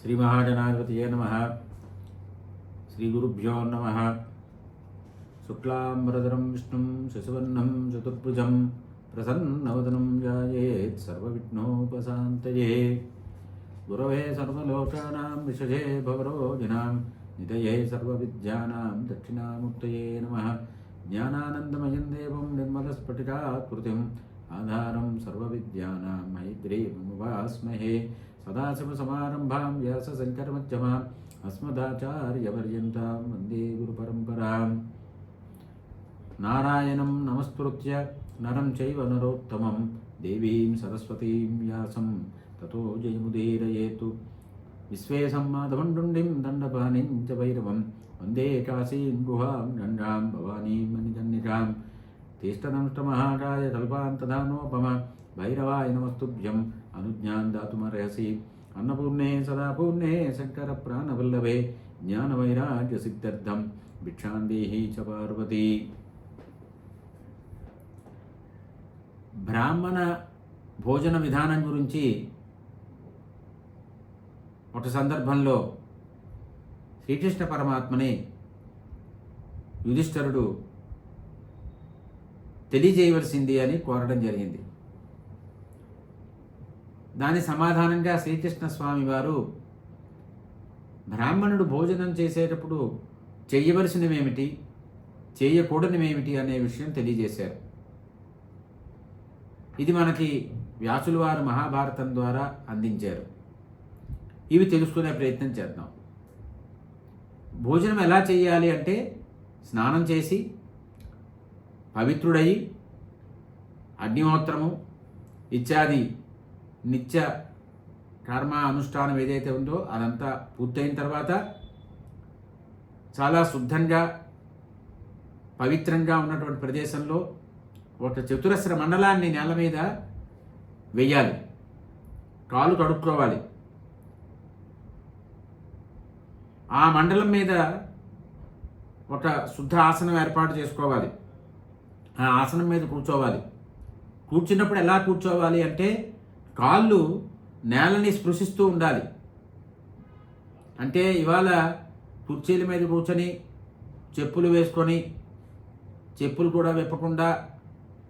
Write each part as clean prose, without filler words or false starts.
శ్రీ మహాజనాధిపతయే నమః. శ్రీ గురుభ్యో నమః. శుక్లాంబరధరం విష్ణుం శశివర్ణం చతుర్భుజం ప్రసన్నవదనం ధ్యాయేత్ సర్వవిఘ్నోపశాంతయే. గురవే సర్వలోకానాం విషజే భవరోగిణాం నిధయే సర్వవిద్యానాం దక్షిణామూర్తయే నమః. జ్ఞానానందమయం దేవం నిర్మలస్ఫటికాకృతిం ఆధారం సర్వవిద్యానాం హయగ్రీవముపాస్మహే. సదాశివసమారంభాం వ్యాసశంకరమధ్యమాం అస్మదాచార్యపర్యంతాం వందే గురుపరంపరాం. నారాయణం నమస్కృత్య నరం చైవ నరోత్తమం దేవీం సరస్వతీం వ్యాసం తతో జయముదీరయేతు. విశ్వేశం మాధవండుండిం దండపాణిం చ భైరవం వందే కాశీం గుహాం గంగాం భవానీం మణిజన్నికాం. తిష్టనంష్టమహాకాయ కల్పాంతధానోపమ భైరవాయ నమస్తుభ్యం అనుజ్ఞాన్ దాతుమర్హసి. అన్నపూర్ణే సదాపూర్ణే శంకర ప్రాణవల్లభే జ్ఞానవైరాగ్య సిద్ధ్యర్థం భిక్షాం దేహి చ పార్వతీ. బ్రాహ్మణ భోజన విధానం గురించి ఒక సందర్భంలో శ్రీకృష్ణ పరమాత్మని యుధిష్ఠిరుడు తెలియజేయవలసింది అని కోరడం జరిగింది. దాని సమాధానంగా శ్రీకృష్ణ స్వామి వారు బ్రాహ్మణుడు భోజనం చేసేటప్పుడు చేయవలసినవేమిటి, చేయకూడనివేమిటి అనే విషయం తెలియజేశారు. ఇది మనకి వ్యాసుల వారు మహాభారతం ద్వారా అందించారు. ఇవి తెలుసుకునే ప్రయత్నం చేద్దాం. భోజనం ఎలా చేయాలి అంటే స్నానం చేసి పవిత్రుడయి అగ్నిహోత్రము ఇత్యాది నిత్య కర్మ అనుష్ఠానం ఏదైతే ఉందో అదంతా పూర్తయిన తర్వాత చాలా శుద్ధంగా పవిత్రంగా ఉన్నటువంటి ప్రదేశంలో ఒక చతురస్ర మండలాన్ని నేల మీద వెయ్యాలి. కాలు కడుక్కోవాలి. ఆ మండలం మీద ఒక శుద్ధ ఆసనం ఏర్పాటు చేసుకోవాలి. ఆ ఆసనం మీద కూర్చోవాలి. కూర్చున్నప్పుడు ఎలా కూర్చోవాలి అంటే కాళ్ళు నేలని స్పృశిస్తూ ఉండాలి. అంటే ఇవాళ కుర్చీల మీద కూర్చొని చెప్పులు వేసుకొని చెప్పులు కూడా విప్పకుండా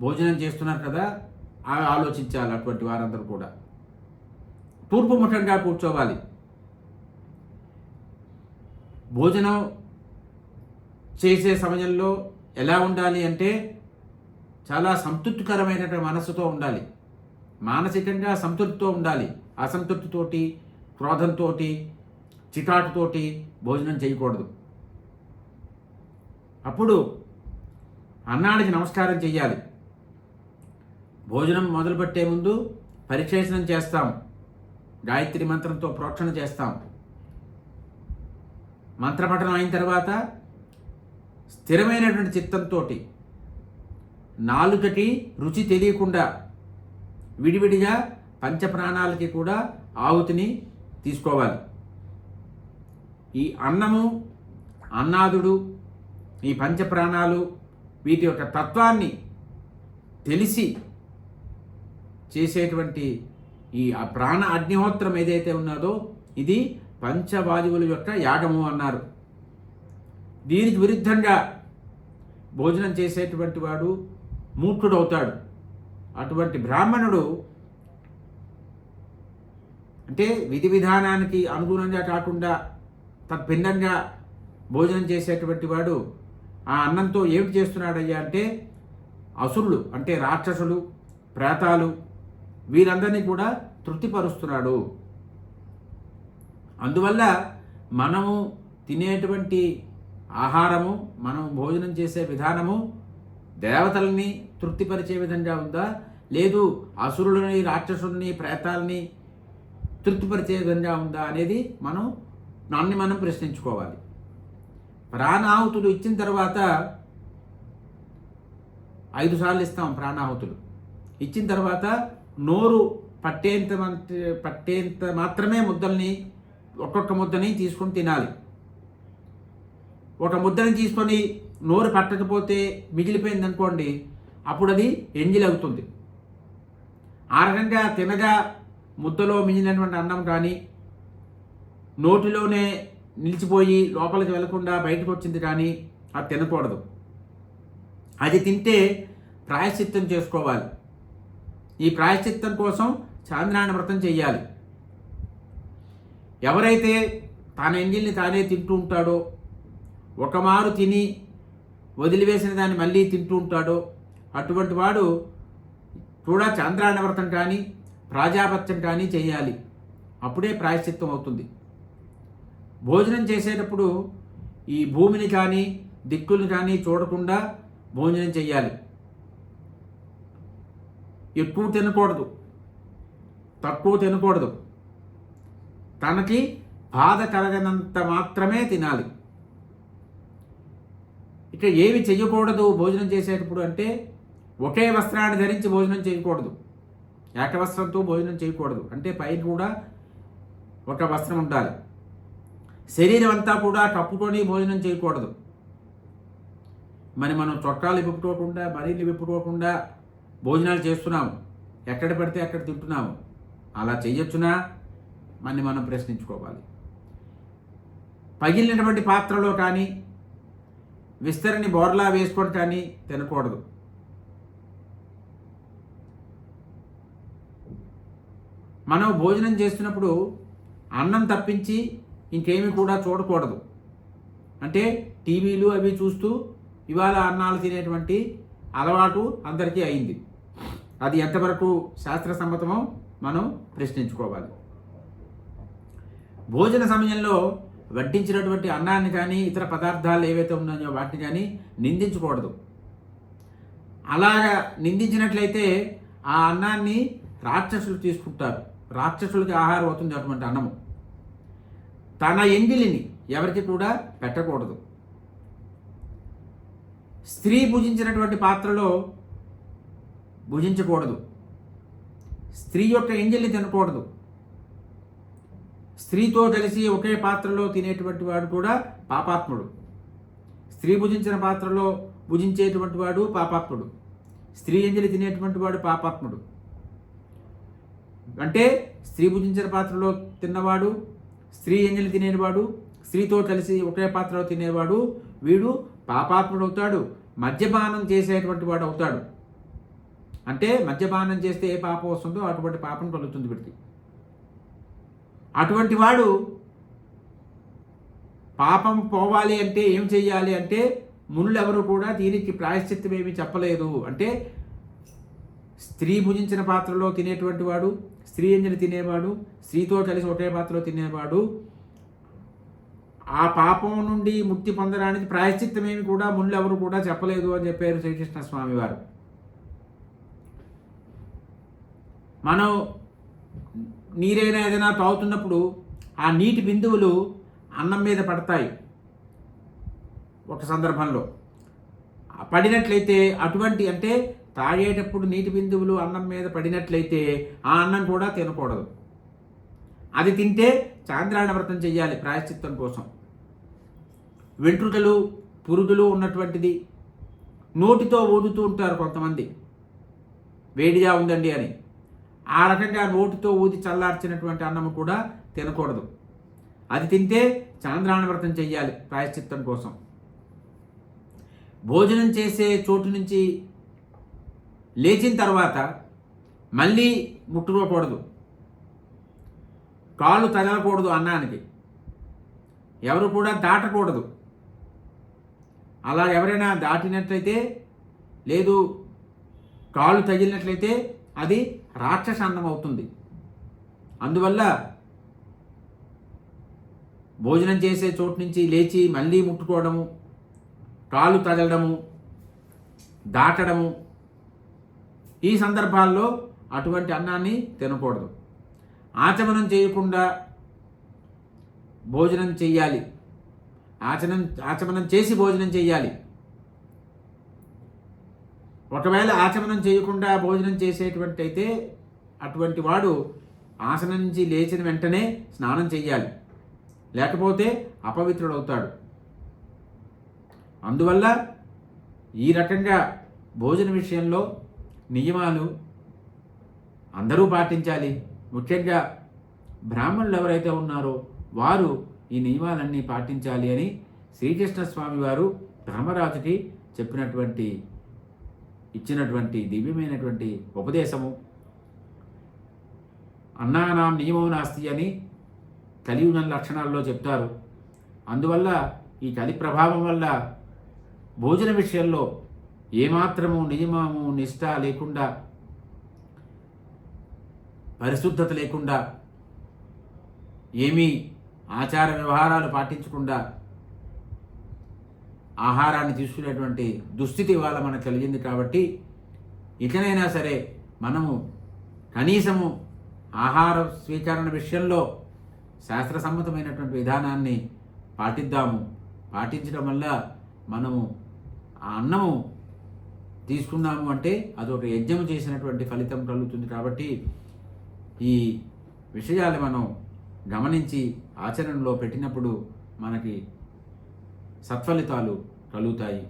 భోజనం చేస్తున్నారు కదా, ఆలోచించాలి. అటువంటి వారందరూ కూడా తూర్పు ముఖంగా కూర్చోవాలి. భోజనం చేసే సమయంలో ఎలా ఉండాలి అంటే చాలా సంతృప్తికరమైనటువంటి మనస్సుతో ఉండాలి. మానసికంగా సంతృప్తితో ఉండాలి. అసంతృప్తితోటి, క్రోధంతో, చికాటుతోటి భోజనం చేయకూడదు. అప్పుడు అన్నానికి నమస్కారం చెయ్యాలి. భోజనం మొదలుపెట్టే ముందు పరిశేషణం చేస్తాం. గాయత్రి మంత్రంతో ప్రోక్షణ చేస్తాం. మంత్రపఠనం అయిన తర్వాత స్థిరమైనటువంటి చిత్తంతో నాలుకకి రుచి తెలియకుండా విడివిడిగా పంచప్రాణాలకి కూడా ఆహుతిని తీసుకోవాలి. ఈ అన్నము, అన్నాదుడు, ఈ పంచప్రాణాలు వీటి యొక్క తత్వాన్ని తెలిసి చేసేటువంటి ఈ ప్రాణ అగ్నిహోత్రం ఏదైతే ఉన్నదో ఇది పంచవాయువుల యొక్క యాగము అన్నారు. దీనికి విరుద్ధంగా భోజనం చేసేటువంటి వాడు మూర్ఖుడవుతాడు. అటువంటి బ్రాహ్మణుడు అంటే విధి విధానానికి అనుగుణంగా కాకుండా తద్భిన్నంగా భోజనం చేసేటువంటి వాడు ఆ అన్నంతో ఏమిటి చేస్తున్నాడయ్యా అంటే అసురులు అంటే రాక్షసులు, ప్రేతాలు వీరందరినీ కూడా తృప్తిపరుస్తున్నాడు. అందువల్ల మనము తినేటువంటి ఆహారము, మనం భోజనం చేసే విధానము దేవతల్ని తృప్తిపరిచే విధంగా ఉందా, లేదు అసురులని, రాక్షసుల్ని, ప్రేతాలని తృప్తిపరిచే విధంగా ఉందా అనేది మనం ప్రశ్నించుకోవాలి. ప్రాణాహుతులు ఇచ్చిన తర్వాత 5 సార్లు ఇస్తాం. ప్రాణాహుతులు ఇచ్చిన తర్వాత నోరు పట్టేంత మాత్రమే ముద్దల్ని, ఒక్కొక్క ముద్దని తీసుకొని తినాలి. ఒక ముద్దని తీసుకొని నోరు పట్టకపోతే మిగిలిపోయింది అనుకోండి, అప్పుడు అది ఎంగిలి అవుతుంది. ఆ రకంగా తినగా ముద్దలో మిగిలినటువంటి అన్నం కానీ నోటిలోనే నిలిచిపోయి లోపలికి వెళ్లకుండా బయటకు వచ్చింది కానీ అది తినకూడదు. అది తింటే ప్రాయశ్చిత్తం చేసుకోవాలి. ఈ ప్రాయశ్చిత్తం కోసం చాంద్రాయణ వ్రతం చెయ్యాలి. ఎవరైతే తన ఎంగిల్ని తానే తింటూ ఉంటాడో, ఒకమారు తిని వదిలివేసిన దాన్ని మళ్ళీ తింటూ ఉంటాడో అటువంటి వాడు కూడా చాంద్రాయణ వ్రతం కానీ ప్రాజాపత్యం కానీ చేయాలి. అప్పుడే ప్రాయశ్చిత్తం అవుతుంది. భోజనం చేసేటప్పుడు ఈ భూమిని కానీ దిక్కుల్ని కానీ చూడకుండా భోజనం చేయాలి. ఎక్కువ తినకూడదు, తక్కువ తినకూడదు. తనకి బాధ కలగనంత మాత్రమే తినాలి. ఇక ఏమి చెయ్యకూడదు భోజనం చేసేటప్పుడు అంటే, ఒకే వస్త్రాన్ని ధరించి భోజనం చేయకూడదు. ఏకవస్త్రంతో భోజనం చేయకూడదు. అంటే పైన కూడా ఒక వస్త్రం ఉండాలి. శరీరం అంతా కూడా కప్పుకొని భోజనం చేయకూడదు. మనం చొక్కాలు విప్పుకోకుండా, మరీలు విప్పుకోకుండా భోజనాలు చేస్తున్నాము. ఎక్కడ పడితే అక్కడ తింటున్నాము. అలా చెయ్యొచ్చునా మనం ప్రశ్నించుకోవాలి. పగిలినటువంటి పాత్రలో కానీ విస్తరిని బోర్లా వేసుకొని కానీ తినకూడదు. మనం భోజనం చేస్తున్నప్పుడు అన్నం తప్పించి ఇంకేమీ కూడా చూడకూడదు. అంటే టీవీలు అవి చూస్తూ ఇవాళ అన్నాలు తినేటువంటి అలవాటు అందరికీ అయింది. అది ఎంతవరకు శాస్త్ర సమ్మతమో మనం ప్రశ్నించుకోవాలి. భోజన సమయంలో వడ్డించినటువంటి అన్నాన్ని కానీ ఇతర పదార్థాలు ఏవైతే ఉన్నాయో వాటిని కానీ నిందించకూడదు. అలాగా నిందించినట్లయితే ఆ అన్నాన్ని రాక్షసులు తీసుకుంటారు. రాక్షసులకి ఆహారం అవుతుంది అటువంటి అన్నము. తన ఎంగిలిని ఎవరికి కూడా పెట్టకూడదు. స్త్రీ భుజించినటువంటి పాత్రలో భుజించకూడదు. స్త్రీ యొక్క ఎంగిల్ని తినకూడదు. స్త్రీతో కలిసి ఒకే పాత్రలో తినేటువంటి వాడు కూడా పాపాత్ముడు. స్త్రీ భుజించిన పాత్రలో భుజించేటువంటి వాడు పాపాత్ముడు. స్త్రీ ఎంగిలి తినేటువంటి వాడు పాపాత్ముడు. అంటే స్త్రీ భుజించిన పాత్రలో తిన్నవాడు, స్త్రీ ఎంగిలి తినేవాడు, స్త్రీతో కలిసి ఒకే పాత్రలో తినేవాడు, వీడు పాపాత్ముడు అవుతాడు. మద్యపానం చేసేటువంటి వాడు అవుతాడు. అంటే మద్యపానం చేస్తే ఏ పాపం వస్తుందో అటువంటి పాపం కలుగుతుంది వీడికి. అటువంటి వాడు పాపం పోవాలి అంటే ఏం చెయ్యాలి అంటే, మునులు ఎవరు కూడా దీనికి ప్రాయశ్చిత్తం ఏమీ చెప్పలేదు. అంటే స్త్రీ భుజించిన పాత్రలో తినేటువంటి వాడు, స్త్రీ ఎంగిలి తినేవాడు, స్త్రీతో కలిసి ఒకే పాత్రలో తినేవాడు ఆ పాపం నుండి ముక్తి పొందడానికి ప్రాయశ్చిత్తం ఏమి కూడా మునులు ఎవరు కూడా చెప్పలేదు అని చెప్పారు శ్రీకృష్ణ స్వామి వారు. మనం నీరైనా ఏదైనా తాగుతున్నప్పుడు ఆ నీటి బిందువులు అన్నం మీద పడతాయి. ఒక సందర్భంలో పడినట్లయితే అటువంటి అంటే తాగేటప్పుడు నీటి బిందువులు అన్నం మీద పడినట్లయితే ఆ అన్నం కూడా తినకూడదు. అది తింటే చాంద్రాయణ వ్రతం చెయ్యాలి ప్రాయశ్చిత్తం కోసం. వెంట్రుకలు పురుగులు ఉన్నటువంటిది నోటితో ఊదుతూ ఉంటారు కొంతమంది, వేడిగా ఉందండి అని. ఆ రకంగా నోటితో ఊది చల్లార్చినటువంటి అన్నము కూడా తినకూడదు. అది తింటే చాంద్రాయణ వ్రతం చెయ్యాలి ప్రాయశ్చిత్తం కోసం. భోజనం చేసే చోటు నుంచి లేచిన తర్వాత మళ్ళీ ముట్టుకోకూడదు. కాళ్ళు తగలకూడదు అన్నానికి. ఎవరు కూడా దాటకూడదు. అలా ఎవరైనా దాటినట్లయితే లేదు కాళ్ళు తగిలినట్లయితే అది రాక్షస అన్నం అవుతుంది. అందువల్ల భోజనం చేసే చోటు నుంచి లేచి మళ్ళీ ముట్టుకోవడము, కాళ్ళు తగలడము, దాటడము, ఈ సందర్భాల్లో అటువంటి అన్నాన్ని తినకూడదు. ఆచమనం చేయకుండా భోజనం చెయ్యాలి. ఆచమనం చేసి భోజనం చెయ్యాలి. ఒకవేళ ఆచమనం చేయకుండా భోజనం చేసేటువంటి అయితే అటువంటి వాడు ఆసనం నుంచి లేచిన వెంటనే స్నానం చెయ్యాలి, లేకపోతే అపవిత్రుడవుతాడు. అందువల్ల ఈ రకంగా భోజన విషయంలో నియమాలు అందరూ పాటించాలి. ముఖ్యంగా బ్రాహ్మణులు ఎవరైతే ఉన్నారో వారు ఈ నియమాలన్నీ పాటించాలి అని శ్రీకృష్ణ స్వామి వారు ధర్మరాజుకి ఇచ్చినటువంటి దివ్యమైనటువంటి ఉపదేశము. అన్నానాం నియమో నాస్తి అని కలియుగ లక్షణాల్లో చెప్తారు. అందువల్ల ఈ కలి ప్రభావం వల్ల భోజన విషయంలో ఏమాత్రము నియమము నిష్ఠ లేకుండా, పరిశుద్ధత లేకుండా, ఏమీ ఆచార వ్యవహారాలు పాటించకుండా ఆహారాన్ని తీసుకునేటువంటి దుస్థితి ఇవాళ మనకు కలిగింది. కాబట్టి ఇకనైనా సరే మనము కనీసము ఆహార స్వీకరణ విషయంలో శాస్త్రసమ్మతమైనటువంటి విధానాన్ని పాటిద్దాము. పాటించడం వల్ల మనము ఆ అన్నము తీసుకున్నాము అంటే అదొక యజ్ఞం చేసినటువంటి ఫలితం కలుగుతుంది. కాబట్టి ఈ విషయాలు మనం గమనించి ఆచరణలో పెట్టినప్పుడు మనకి సత్ఫలితాలు కలుగుతాయి.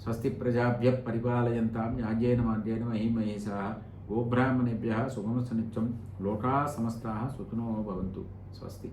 స్వస్తి ప్రజాభ్య పరిపాలయంతాం న్యాయేన మార్గేణ మహీమహేషాః గోబ్రాహ్మణేభ్యః శుభమస్తు నిత్యం లోకాः సమస్తాः సుఖినో భవంతు. స్వస్తి.